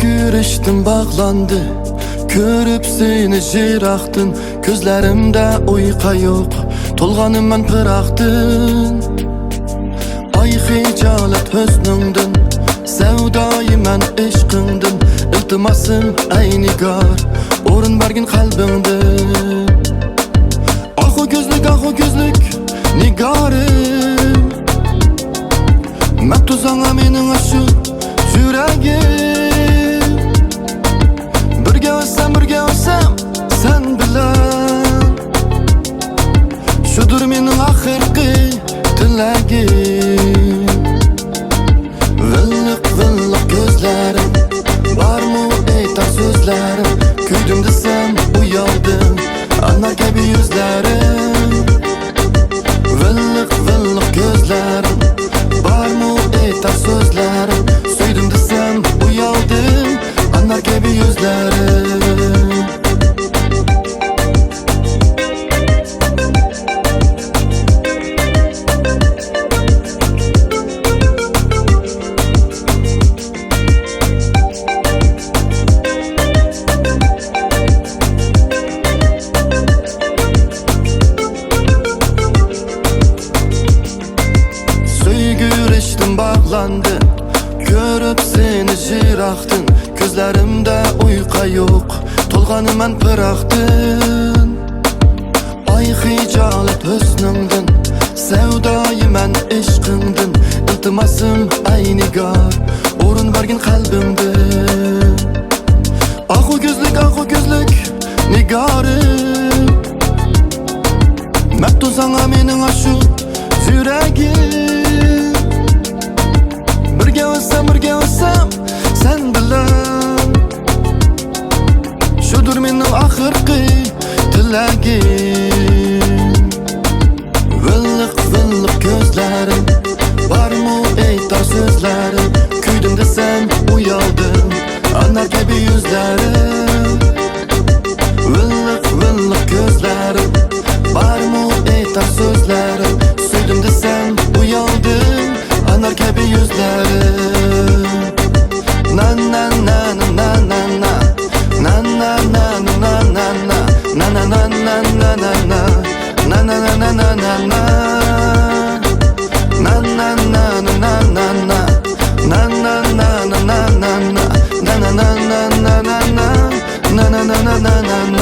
Güreştim bağlandı, görüp seni jiraktın. Gözlerimde uyqa yok, tolganım ben pıraktın. Ay hicalet hüznündün, sevdayı men eşkindin. İltimasım ey nigar, orun bergin kalbindin. Ah o gözlük nigarım, mektu sana menin aşu yüreğim. Birge olsam sen bilen, şudur menin ahirki dilegim. Villik gözlerim, var mı eytar sözlerim? Küydüm desem uyaldım, anar gibi yüzlerim. Villik gözlerim, var mı eytar sözlerim? Süydüm desem uyaldım, anar gibi yüzlerim. Güreştim bağlandı, görüp seni jiraktın. Gözlerimde uyqa yok, tolganım ben pıraktın. Ay hicalet hüznündün, sevdayı men eşkindin. İltimasım ey nigar, orun bergin kalbimdin. Ah o gözlük nigarım, mektun sana menin aşu yüreğim. Birge olsam sen bilen, şudur menin ahirki dilegim. Villik gözlerim, var mı eytar sözlerim? Küydüm desem uyaldım, anar gibi yüzlerim. Villik gözlerim, var mı eytar sözlerim? Süydüm desem uyaldım, anar gibi yüzlerim. Na na na na na na na, na na na na na na, na na na na na na na, na na na na na na na, na na na na na na na, na na na na na na na, na na na na na na, na na na na na na.